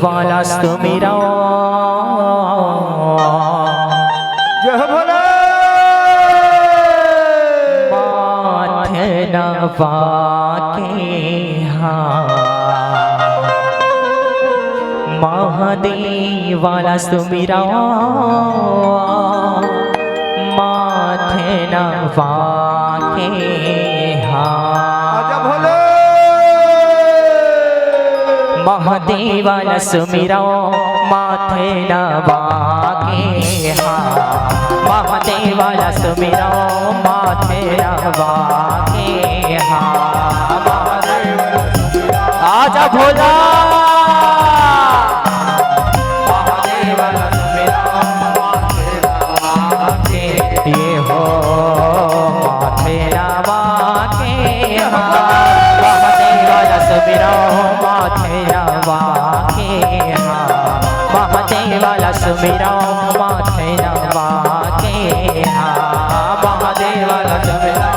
वाला सुमिरा जय भोले माथे नवा के महादेव वाला सुमिरा माथे नवा के आजा भोले महादेव वाला सुमिरा माथे नवा के महादेव वाला सुमिरा माथे नवा के आजा भोला महादेव वाला सुमिरा माथे नवा के ये हो माथे नवा के महादेव वाला सुमिरा माथे नवा के महादेव वाला सुमिरा माथे नवा के महादेव वाला सुमिरा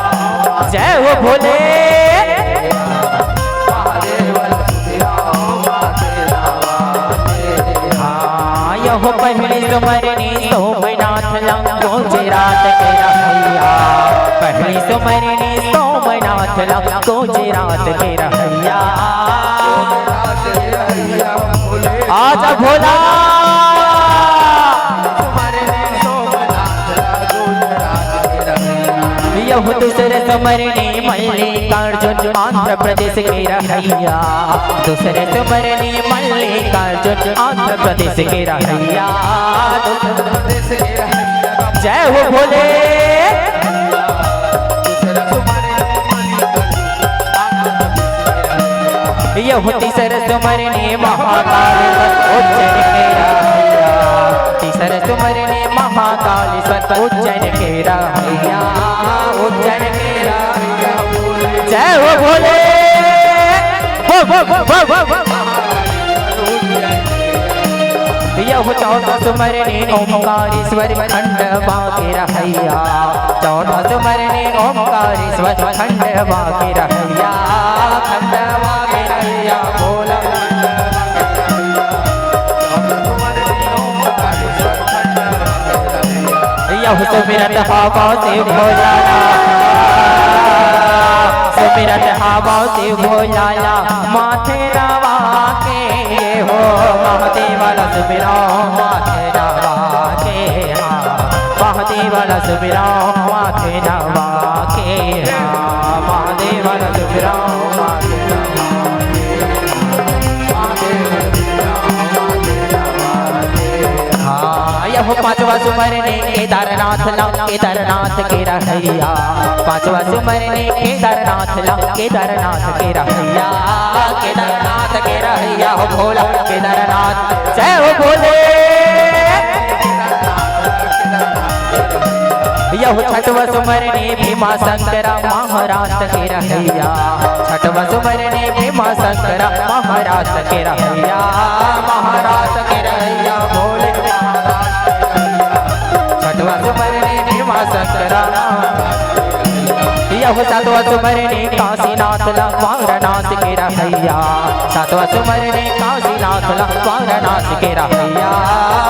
जय हो भोले महादेव वाला सुमिरा माथे नवा के यहो पहली सुमरनी सोमनाथ लंको रात के रहैया पहली सुमरनी सोमनाथ लंको रात के रहैया आजा भोला यह दूसरे सुमरनी मल्लिकार्जुन आंध्र प्रदेश के रहैया दूसरे सुमरनी मल्लिकार्जुन आंध्र प्रदेश के रहैया जय हो भोले यह तीसरे सुमरनी महाकालेश्वर उज्जैन के रहैया तीसरे सुमरनी महाकालेश्वर उज्जैन के रहैया उज्जैन के रहैया जय हो भोले यह चौथा सुमरनी ओंकारेश्वर खंडवा के रहैया चौथा सुमरनी ओंकारेश्वर खंडवा के रहैया खंडवा के रहैया भोला यह सुमिरत हवा से भोलाला सुमिरत हवा से भोलाला माथे नवा के हो महादेव वाला सुमिरा माथे नवा के महादेव वाला सुमिरा माथे नवा के महादेव वाला सुमिरा माथे यह पांचवा सुमरनी केदारनाथ केदारनाथ के रहैया पांचवा सुमरनी केदारनाथ केदारनाथ के रहैया केदारनाथ के रहैया हो भोला केदारनाथ जय हो भोले यह छठवा सुमरनी भीमा शंकरा महाराष्ट्र के रहैया छठवा सुमरनी भीमा शंकरा महाराष्ट्र के रहैया महाराष्ट्र के रहैया भोले छठवा सुमरनी भीमा शंकरा यह सातवा सुमरनी काशीनाथ वाराणस के रहैया सातवा सुमरनी काशीनाथ वाराणस के रहैया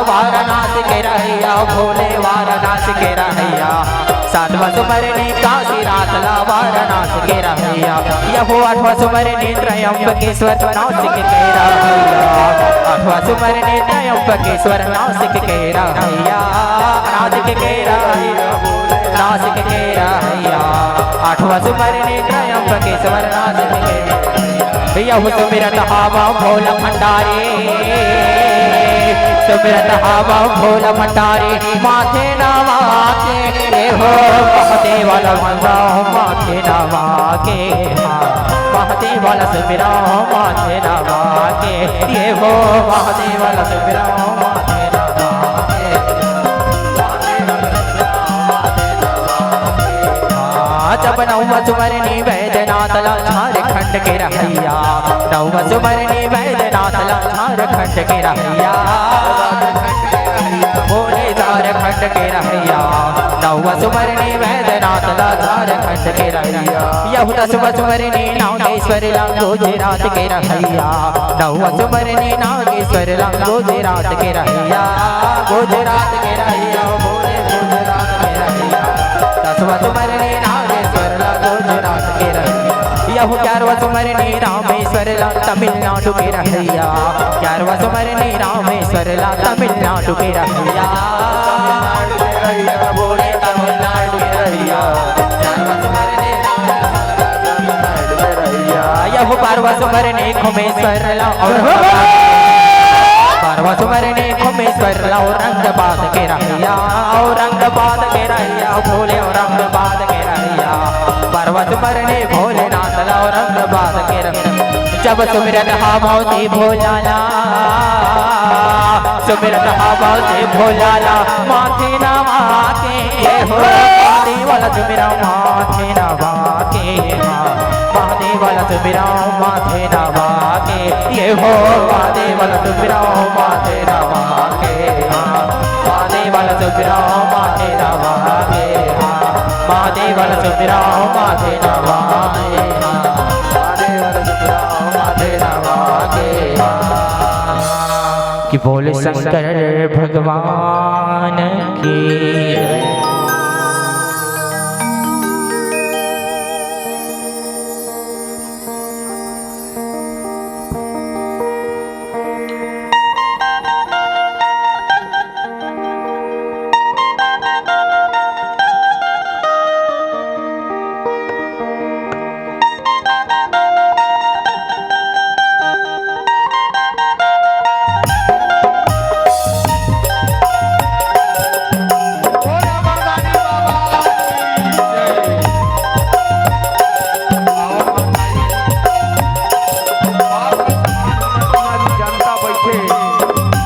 वाराणस के रहैया भोले वाराणस के रहैया सातवा सुमरनी काशीनाथ वाराणस के रहैया यह आठवा सुमरनी त्रयंबकेश्वर नासिक के रहैया आठवा सुमरनी त्रयंबकेश्वर नासिक के रहैया नासिक के रहैया नासिक के रहैया आठवा सुमरनी त्रयंबकेश्वर नासिक के यह सुमिरत हवा भोला भंडारी सुमिरत हवा भोला भंडारी माथे नवा के हो महादेव वाला मंदा माथे नवा के महादेव वाला सुमिरा माथे नवा के ये हो महादेव वाला सुमिरा माथे जब नौवा सुमरनी वैद्यनाथ झारखंड के रहैया नौवा सुमरनी वैद्यनाथ झारखंड के रहैया भोले झारखंड के रहैया नौवा सुमरनी वैद्यनाथ लाला झारखंड के रहिया यहुदा सुमरनी नागेश्वर ला गुजरात के रहिया नहुआ सुमरनी नागेश्वर ला गुजरात के रहिया गुजरात के रहिया भोले गुजरात के रहिया दसवा सुमरनी नागेश्वर ला गुजरात के रहिया यहु 11वां सुमरनी रामेश्वर ला तमिलनाडु के रहिया 11वां सुमरनी रामेश्वर ला तमिलनाडु के रहिया भोले तमिलनाडु के रहिया 11वां सुमरनी तमिलनाडु के रहिया यहु 12वां सुमरनी घुमेश्वर ला और 12वां सुमरनी घुमेश्वर ला औरंगाबाद के रहिया औरंगाबाद के रहिया भोले औरंगाबाद के रहिया 12वां सुमरनी भोलेनाथ ला औरंगाबाद के रहिया जब सुमिरन हावों से भोलाला सुमिरन हावों से भोलाला माथे नवा के ये हो महादेव वाला सुमिरा माथे नवा के महादेव वाला सुमिरा माथे नवा के ये हो महादेव वाला सुमिरा माथे नवा के महादेव वाला सुमिरा माथे नवा के महादेव वाला सुमिरा माथे नवा के कि बोले शंकर भगवान की